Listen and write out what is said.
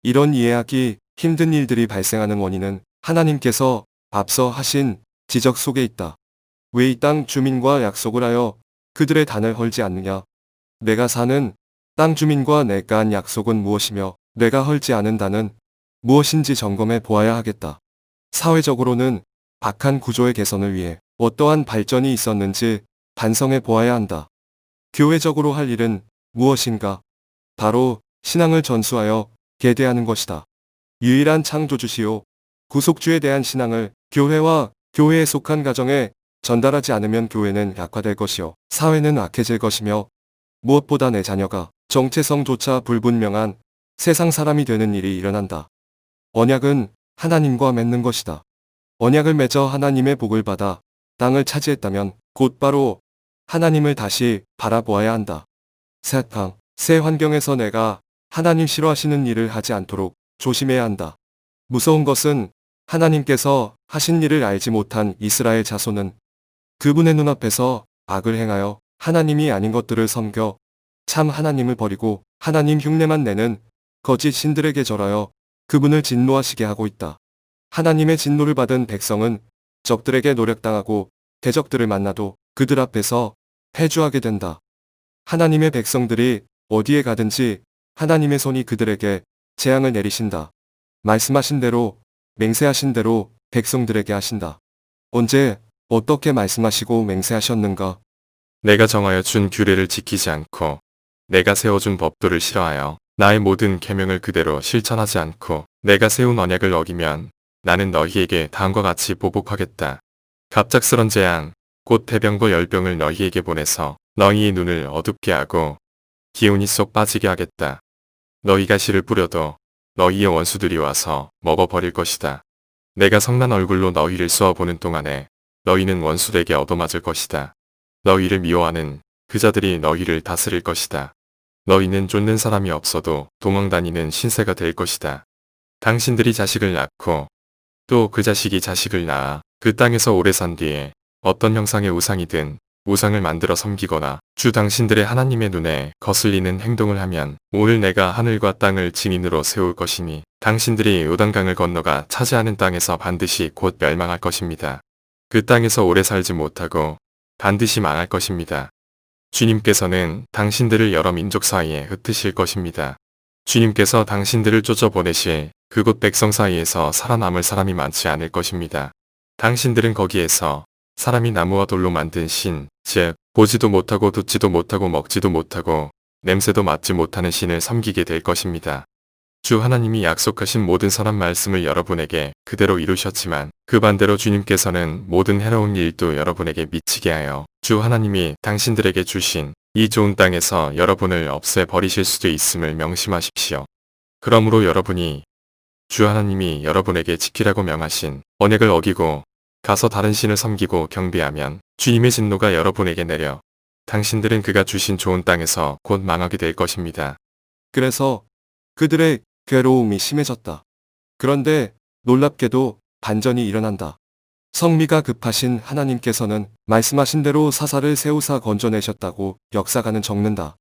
이런 이해하기 힘든 일들이 발생하는 원인은 하나님께서 앞서 하신 지적 속에 있다. 왜 이 땅 주민과 약속을 하여 그들의 단을 헐지 않느냐? 내가 사는 땅 주민과 내가 한 약속은 무엇이며 내가 헐지 않은 단은 무엇인지 점검해 보아야 하겠다. 사회적으로는 악한 구조의 개선을 위해 어떠한 발전이 있었는지 반성해 보아야 한다. 교회적으로 할 일은 무엇인가? 바로 신앙을 전수하여 계대하는 것이다. 유일한 창조주시요 구속주에 대한 신앙을 교회와 교회에 속한 가정에 전달하지 않으면 교회는 약화될 것이요 사회는 악해질 것이며 무엇보다 내 자녀가 정체성조차 불분명한 세상 사람이 되는 일이 일어난다. 언약은 하나님과 맺는 것이다. 언약을 맺어 하나님의 복을 받아 땅을 차지했다면 곧바로 하나님을 다시 바라보아야 한다. 새 환경에서 내가 하나님 싫어하시는 일을 하지 않도록 조심해야 한다. 무서운 것은 하나님께서 하신 일을 알지 못한 이스라엘 자손은 그분의 눈앞에서 악을 행하여 하나님이 아닌 것들을 섬겨 참 하나님을 버리고 하나님 흉내만 내는 거짓 신들에게 절하여 그분을 진노하시게 하고 있다. 하나님의 진노를 받은 백성은 적들에게 노력당하고 대적들을 만나도 그들 앞에서 패주하게 된다. 하나님의 백성들이 어디에 가든지 하나님의 손이 그들에게 재앙을 내리신다. 말씀하신 대로 맹세하신 대로 백성들에게 하신다. 언제 어떻게 말씀하시고 맹세하셨는가? 내가 정하여 준 규례를 지키지 않고 내가 세워준 법도를 싫어하여 나의 모든 계명을 그대로 실천하지 않고 내가 세운 언약을 어기면 나는 너희에게 다음과 같이 보복하겠다. 갑작스런 재앙 곧 대병과 열병을 너희에게 보내서 너희의 눈을 어둡게 하고 기운이 쏙 빠지게 하겠다. 너희가 씨를 뿌려도 너희의 원수들이 와서 먹어버릴 것이다. 내가 성난 얼굴로 너희를 쏘아보는 동안에 너희는 원수에게 얻어맞을 것이다. 너희를 미워하는 그 자들이 너희를 다스릴 것이다. 너희는 쫓는 사람이 없어도 도망다니는 신세가 될 것이다. 당신들이 자식을 낳고 또 그 자식이 자식을 낳아 그 땅에서 오래 산 뒤에 어떤 형상의 우상이든 우상을 만들어 섬기거나 주 당신들의 하나님의 눈에 거슬리는 행동을 하면 오늘 내가 하늘과 땅을 증인으로 세울 것이니 당신들이 요단강을 건너가 차지하는 땅에서 반드시 곧 멸망할 것입니다. 그 땅에서 오래 살지 못하고 반드시 망할 것입니다. 주님께서는 당신들을 여러 민족 사이에 흩으실 것입니다. 주님께서 당신들을 쫓아보내실 그곳 백성 사이에서 살아남을 사람이 많지 않을 것입니다. 당신들은 거기에서 사람이 나무와 돌로 만든 신, 즉 보지도 못하고 듣지도 못하고 먹지도 못하고 냄새도 맡지 못하는 신을 섬기게 될 것입니다. 주 하나님이 약속하신 모든 선한 말씀을 여러분에게 그대로 이루셨지만 그 반대로 주님께서는 모든 해로운 일도 여러분에게 미치게 하여 주 하나님이 당신들에게 주신 이 좋은 땅에서 여러분을 없애버리실 수도 있음을 명심하십시오. 그러므로 여러분이 주 하나님이 여러분에게 지키라고 명하신 언약을 어기고 가서 다른 신을 섬기고 경배하면 주님의 진노가 여러분에게 내려 당신들은 그가 주신 좋은 땅에서 곧 망하게 될 것입니다. 그래서 그들의 괴로움이 심해졌다. 그런데 놀랍게도 반전이 일어난다. 성미가 급하신 하나님께서는 말씀하신 대로 사사를 세우사 건져내셨다고 역사가는 적는다.